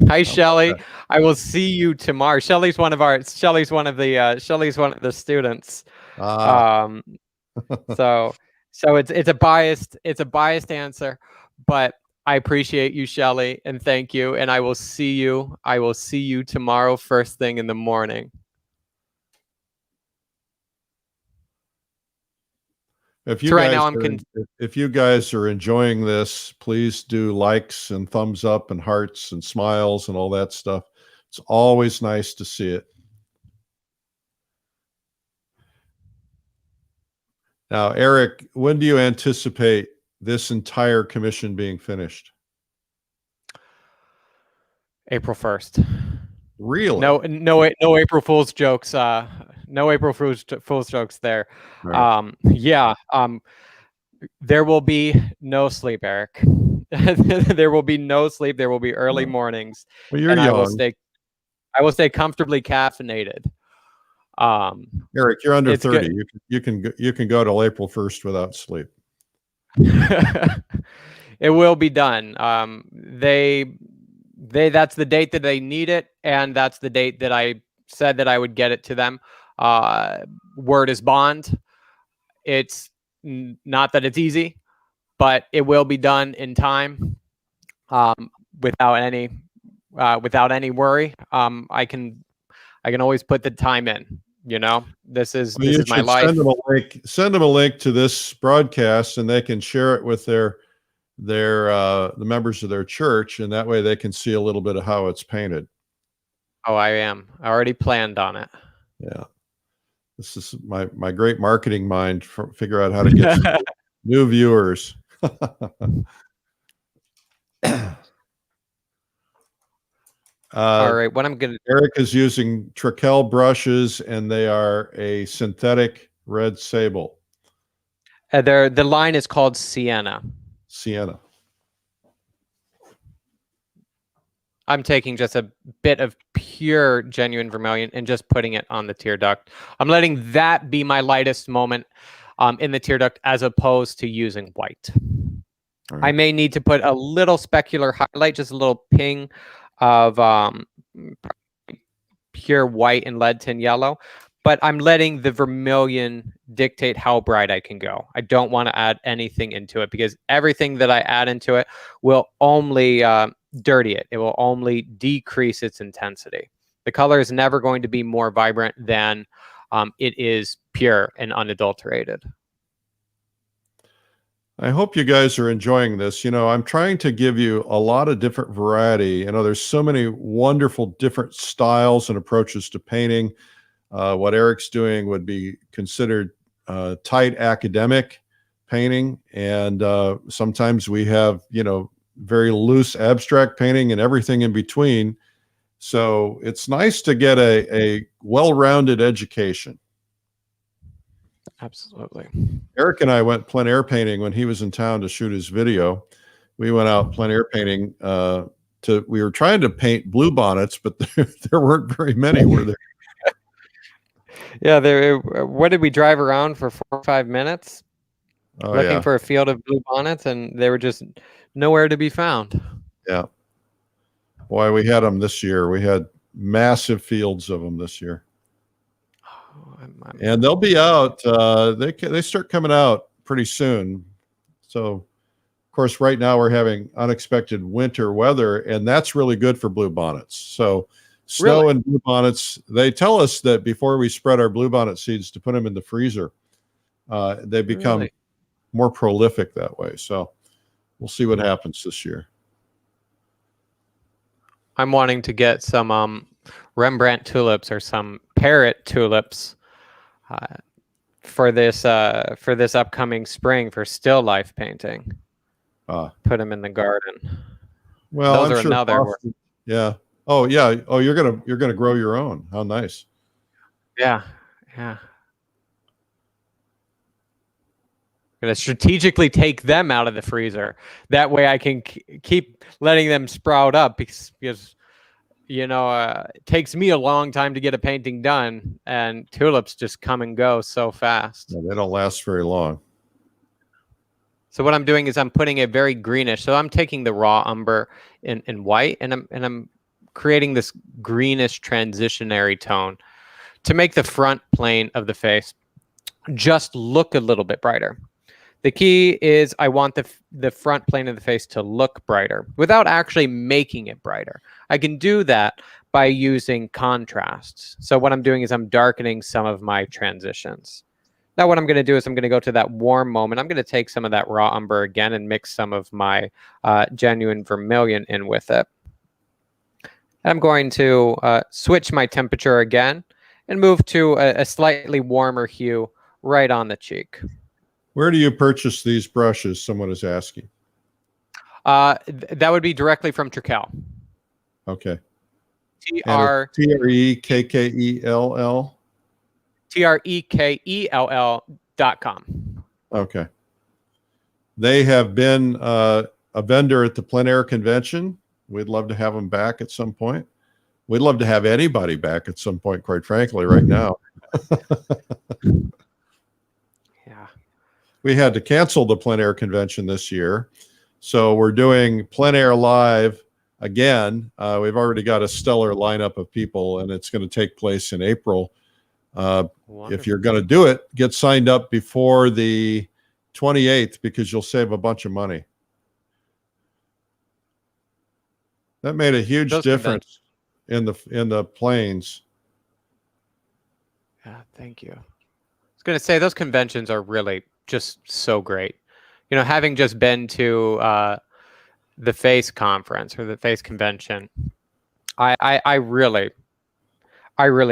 Hi, Shelley. I will see you tomorrow. Shelley's one of the students. So it's a biased answer, but I appreciate you, Shelley, and thank you. And I will see you tomorrow first thing in the morning. If you guys are enjoying this, please do likes and thumbs up and hearts and smiles and all that stuff. It's always nice to see it. Now, Eric, when do you anticipate this entire commission being finished? April 1st. Really? No April Fool's jokes. No April Fool's jokes there. Right. Yeah. There will be no sleep, Eric. There will be no sleep. There will be early No. mornings, Well, you're and young. I will stay comfortably caffeinated. Um, Eric, you're under it's 30. good. You can go till April 1st without sleep. It will be done. That's the date that they need it, and that's the date that I said that I would get it to them. Word is bond. It's not that it's easy, but it will be done in time, without any worry. I can always put the time in. You know, this is Well, you my should life. send them a link. Send them a link to this broadcast, and they can share it with their the members of their church, and that way they can see a little bit of how it's painted. Oh, I already planned on it. Yeah, this is my great marketing mind. Figure out how to get some new viewers. All right, what I'm gonna Eric is using Trekell brushes, and they are a synthetic red sable. the line is called Sienna. Sienna. I'm taking just a bit of pure genuine vermilion and just putting it on the tear duct. I'm letting that be my lightest moment in the tear duct, as opposed to using white. Right. I may need to put a little specular highlight, just a little ping of pure white and lead tin yellow, but I'm letting the vermilion dictate how bright I can go. I don't want to add anything into it, because everything that I add into it will only dirty it. It will only decrease its intensity. The color is never going to be more vibrant than it is pure and unadulterated. I hope you guys are enjoying this. You know, I'm trying to give you a lot of different variety. You know, there's so many wonderful different styles and approaches to painting. What Eric's doing would be considered tight academic painting. And sometimes we have, you know, very loose abstract painting and everything in between. So it's nice to get a well-rounded education. Absolutely. Eric and I went plein air painting when he was in town to shoot his video. We went out plein air painting we were trying to paint bluebonnets, but there weren't very many, were there? Yeah, what did we drive around for 4 or 5 minutes looking for a field of bluebonnets, and they were just nowhere to be found. Yeah. Boy, we had them this year. We had massive fields of them this year. And they'll be out. They start coming out pretty soon. So, of course, right now we're having unexpected winter weather, and that's really good for bluebonnets. So, snow and bluebonnets. They tell us that before we spread our bluebonnet seeds, to put them in the freezer. They become more prolific that way. So, we'll see what happens this year. I'm wanting to get some Rembrandt tulips or some parrot tulips for this upcoming spring for still life painting. Put them in the garden. Well, those I'm are sure another. Yeah. Oh, yeah. Oh, you're gonna grow your own. How nice. Yeah. Yeah. I'm gonna strategically take them out of the freezer. That way I can keep letting them sprout up, because you know, it takes me a long time to get a painting done, and tulips just come and go so fast. Yeah, they don't last very long. So what I'm doing is I'm putting a very greenish. So I'm taking the raw umber in white, and I'm creating this greenish transitionary tone to make the front plane of the face just look a little bit brighter. The key is I want the front plane of the face to look brighter without actually making it brighter. I can do that by using contrasts. So what I'm doing is I'm darkening some of my transitions. Now what I'm going to do is I'm going to go to that warm moment. I'm going to take some of that raw umber again and mix some of my genuine vermilion in with it. I'm going to switch my temperature again and move to a slightly warmer hue right on the cheek. Where do you purchase these brushes? Someone is asking. That would be directly from Trekell. Okay. TREKKELL. TREKELL.com. Okay. They have been a vendor at the Plein Air Convention. We'd love to have them back at some point. We'd love to have anybody back at some point, quite frankly, right now. Yeah. We had to cancel the Plein Air Convention this year. So we're doing Plein Air Live again. We've already got a stellar lineup of people, and it's going to take place in April. If you're going to do it, get signed up before the 28th because you'll save a bunch of money. That made a huge difference in the planes. Yeah, thank you. I was going to say those conventions are really just so great. You know, having just been to the FACE conference or the FACE convention, I really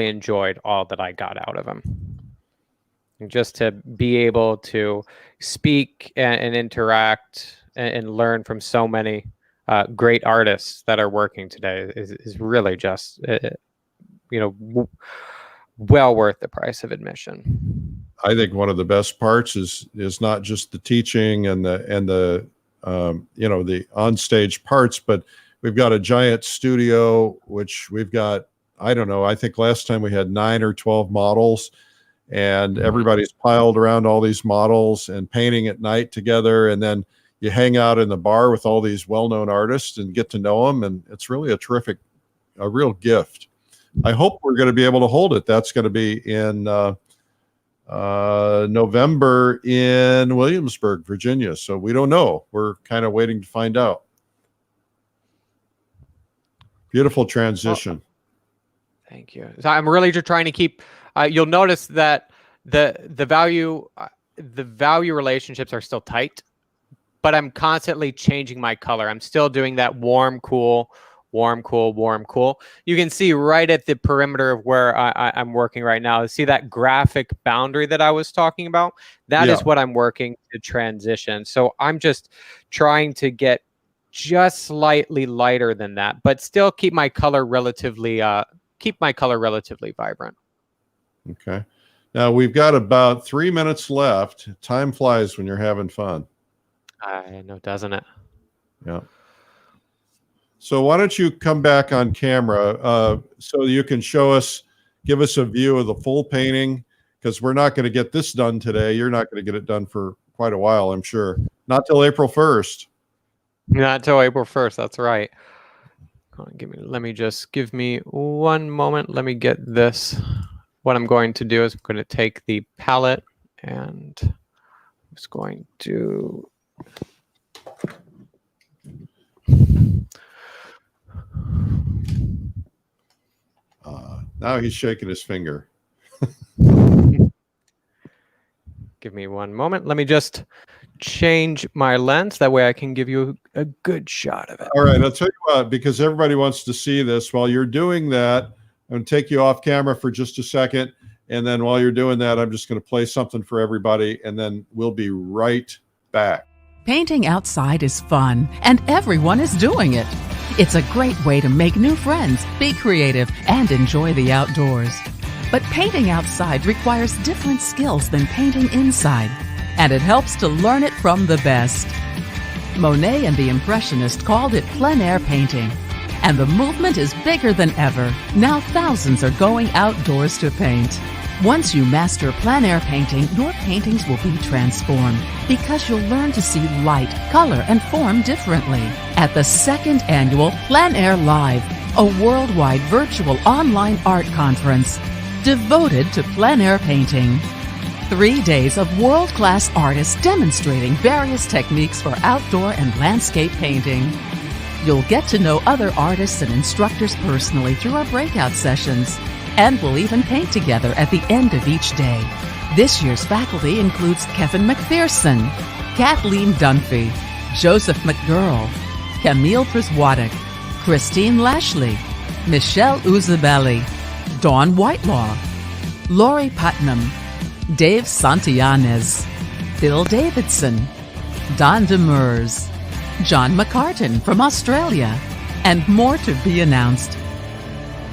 enjoyed all that I got out of them. And just to be able to speak and interact and learn from so many great artists that are working today is really just, well worth the price of admission. I think one of the best parts is not just the teaching and the onstage parts, but we've got a giant studio, which we've got, I don't know, I think last time we had 9 or 12 models, and everybody's piled around all these models and painting at night together. And then you hang out in the bar with all these well-known artists and get to know them. And it's really a real gift. I hope we're going to be able to hold it. That's going to be in November in Williamsburg, Virginia. So we don't know. We're kind of waiting to find out. Beautiful transition. Thank you. So I'm really just trying to keep. You'll notice that the value relationships are still tight, but I'm constantly changing my color. I'm still doing that warm, cool, warm, cool, warm, cool. You can see right at the perimeter of where I'm working right now. See that graphic boundary that I was talking about? That is what I'm working to transition. So I'm just trying to get just slightly lighter than that, but still keep my color relatively vibrant. Okay. Now we've got about 3 minutes left. Time flies when you're having fun. I know, doesn't it? Yeah. So why don't you come back on camera so you can give us a view of the full painting, because we're not going to get this done today. You're not going to get it done for quite a while, I'm sure. Not till April 1st. Not till April 1st. That's right. Give me 1 moment. Let me get this. What I'm going to do is I'm going to take the palette and I'm just going to now he's shaking his finger. Give me 1 moment. Let me just change my lens. That way I can give you a good shot of it. All right. I'll tell you what, because everybody wants to see this. While you're doing that, I'm going to take you off camera for just a second. And then while you're doing that, I'm just going to play something for everybody. And then we'll be right back. Painting outside is fun, and everyone is doing it. It's a great way to make new friends, be creative, and enjoy the outdoors. But painting outside requires different skills than painting inside, and it helps to learn it from the best. Monet and the Impressionist called it plein air painting, and the movement is bigger than ever. Now thousands are going outdoors to paint. Once you master plein air painting, your paintings will be transformed because you'll learn to see light, color, and form differently. At the second annual Plein Air Live, a worldwide virtual online art conference devoted to plein air painting. 3 days of world-class artists demonstrating various techniques for outdoor and landscape painting. You'll get to know other artists and instructors personally through our breakout sessions. And we'll even paint together at the end of each day. This year's faculty includes Kevin McPherson, Kathleen Dunphy, Joseph McGurl, Camille Priswadek, Christine Lashley, Michelle Uzabelli, Dawn Whitelaw, Lori Putnam, Dave Santillanes, Bill Davidson, Don Demers, John McCartan from Australia, and more to be announced.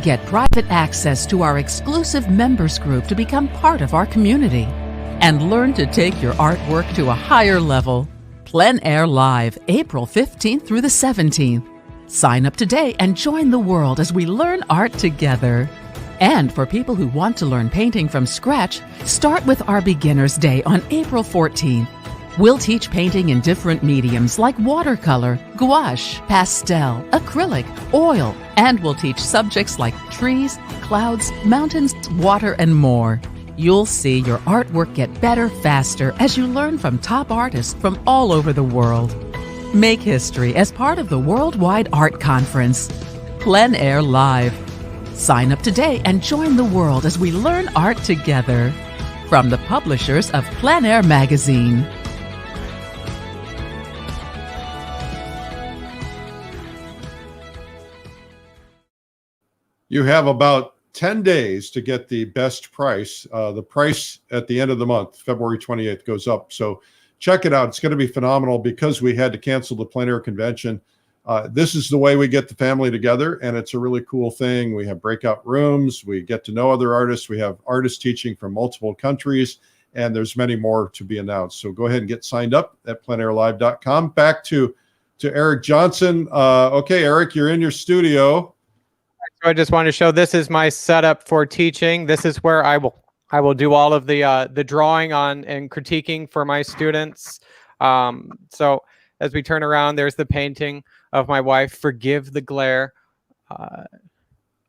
Get private access to our exclusive members group to become part of our community. And learn to take your artwork to a higher level. Plein Air Live, April 15th through the 17th. Sign up today and join the world as we learn art together. And for people who want to learn painting from scratch, start with our Beginner's Day on April 14th. We'll teach painting in different mediums like watercolor, gouache, pastel, acrylic, oil, and we'll teach subjects like trees, clouds, mountains, water, and more. You'll see your artwork get better faster as you learn from top artists from all over the world. Make history as part of the Worldwide Art Conference. Plein Air Live. Sign up today and join the world as we learn art together. From the publishers of Plein Air Magazine. You have about 10 days to get the best price. The price at the end of the month, February 28th, goes up. So check it out. It's going to be phenomenal because we had to cancel the Plein Air convention. This is the way we get the family together, and it's a really cool thing. We have breakout rooms. We get to know other artists. We have artists teaching from multiple countries, and there's many more to be announced. So go ahead and get signed up at pleinairlive.com. Back to Eric Johnson. Okay, Eric, you're in your studio. So I just want to show this is my setup for teaching. This is where I will do all of the drawing on and critiquing for my students. So as we turn around, there's the painting of my wife. Forgive the glare.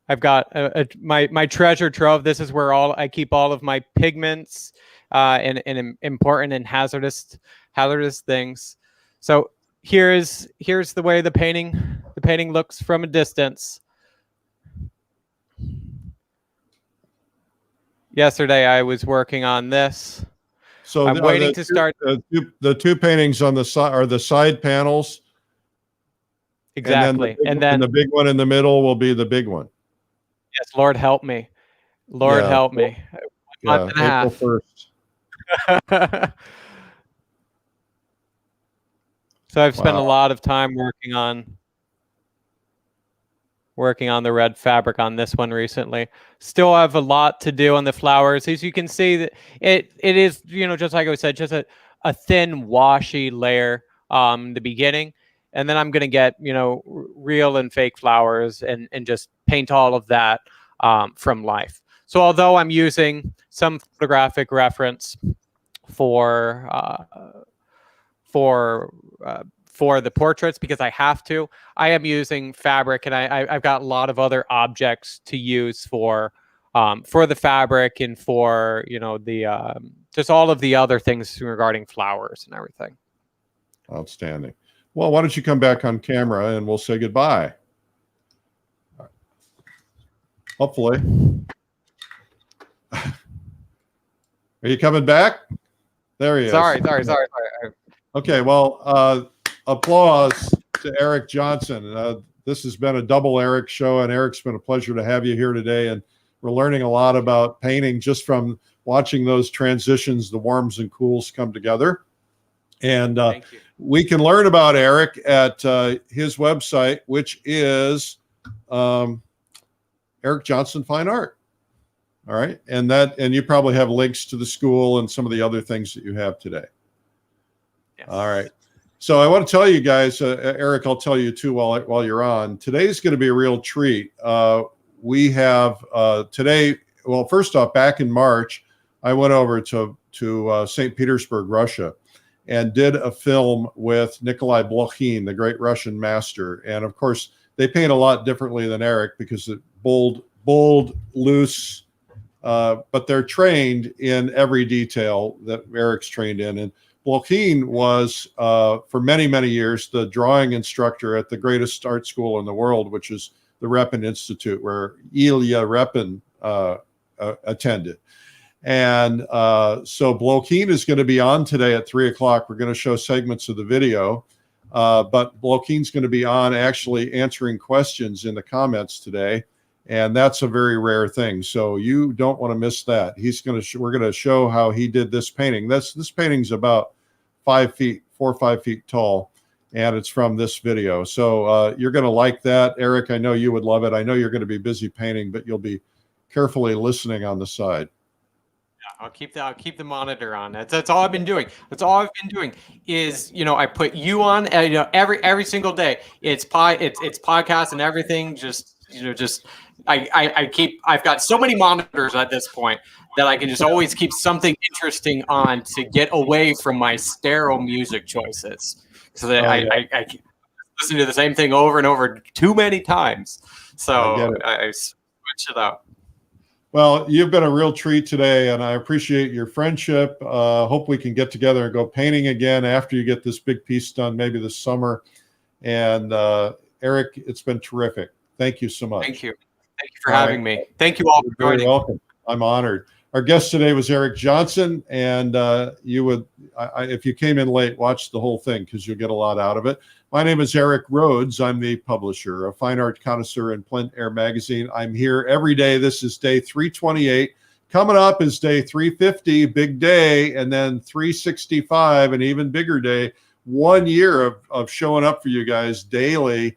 I've got my treasure trove. This is where I keep all of my pigments and important and hazardous things. So here's the way the painting looks from a distance. Yesterday, I was working on this. So I'm waiting to start. The two paintings on the side are the side panels. Exactly. And then the big one in the middle will be the big one. Yes, Lord help me. Lord help me. Yeah, April 1st. So I've spent a lot of time working on the red fabric on this one recently. Still have a lot to do on the flowers. As you can see, that it is, just like I said, just a thin washy layer the beginning, and then I'm going to get real and fake flowers and just paint all of that from life. So although I'm using some photographic reference for the portraits because I have to, I am using fabric, and I've got a lot of other objects to use for the fabric and for the just all of the other things regarding flowers and everything. Outstanding. Well, why don't you come back on camera and we'll say goodbye. Hopefully. Are you coming back? There he is. Sorry. Okay, well, applause to Eric Johnson. This has been a double Eric show, and Eric's been a pleasure to have you here today. And we're learning a lot about painting just from watching those transitions, the warms and cools come together. And we can learn about Eric at his website, which is Eric Johnson Fine Art. All right, and you probably have links to the school and some of the other things that you have today. Yes. All right. So I want to tell you guys, Eric, I'll tell you too while you're on. Today's going to be a real treat. We have today. Well, first off, back in March, I went over to St. Petersburg, Russia, and did a film with Nikolai Blokhin, the great Russian master. And of course, they paint a lot differently than Eric because it's bold, loose, but they're trained in every detail that Eric's trained in. And Blokhin was, for many, many years, the drawing instructor at the greatest art school in the world, which is the Repin Institute, where Ilya Repin attended. And so Blokhin is going to be on today at 3 o'clock. We're going to show segments of the video, but Blokhin's going to be on actually answering questions in the comments today. And that's a very rare thing. So you don't want to miss that. We're going to show how he did this painting. This painting's about 4 or 5 feet tall. and it's from this video. So you're going to like that. Eric, I know you would love it. I know you're going to be busy painting, but you'll be carefully listening on the side. I'll keep the monitor on. That's all I've been doing. That's all I've been doing is, I put you on, every single day. It's podcast and everything. I've got so many monitors at this point that I can just always keep something interesting on to get away from my sterile music choices. So that I listen to the same thing over and over too many times. So I switch it up. Well, you've been a real treat today, and I appreciate your friendship. Hope we can get together and go painting again after you get this big piece done, maybe this summer. And Eric, it's been terrific. Thank you so much. Thank you. Thank you for having me. Thank you all for joining. You're welcome. I'm honored. Our guest today was Eric Johnson, and if you came in late, watch the whole thing because you'll get a lot out of it. My name is Eric Rhodes. I'm the publisher, a fine art connoisseur in Plein Air Magazine. I'm here every day. This is day 328. Coming up is day 350, big day, and then 365, an even bigger day. 1 year of showing up for you guys daily.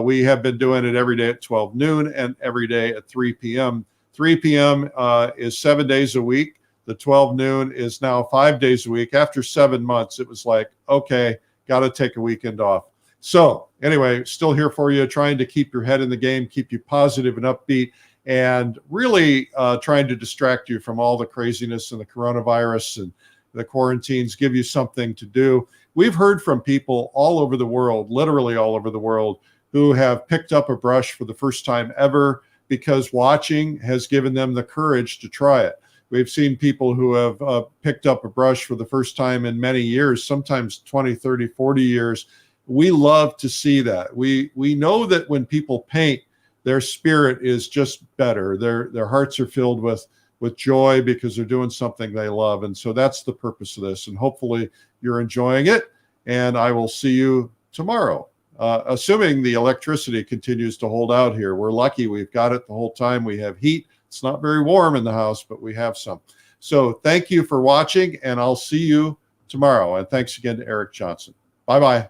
We have been doing it every day at 12 noon and every day at 3 p.m. 3 p.m. Is 7 days a week. The 12 noon is now 5 days a week. After 7 months, it was like, okay, got to take a weekend off. So anyway, still here for you, trying to keep your head in the game, keep you positive and upbeat, and really trying to distract you from all the craziness and the coronavirus and the quarantines, give you something to do. We've heard from people all over the world, literally all over the world, who have picked up a brush for the first time ever because watching has given them the courage to try it. We've seen people who have picked up a brush for the first time in many years, sometimes 20, 30, 40 years. We love to see that. We know that when people paint, their spirit is just better. Their hearts are filled with joy because they're doing something they love. And so that's the purpose of this. And hopefully you're enjoying it. And I will see you tomorrow, assuming the electricity continues to hold out here. We're lucky we've got it the whole time. We have heat. It's not very warm in the house, but we have some. So thank you for watching, and I'll see you tomorrow. And thanks again to Eric Johnson. Bye-bye.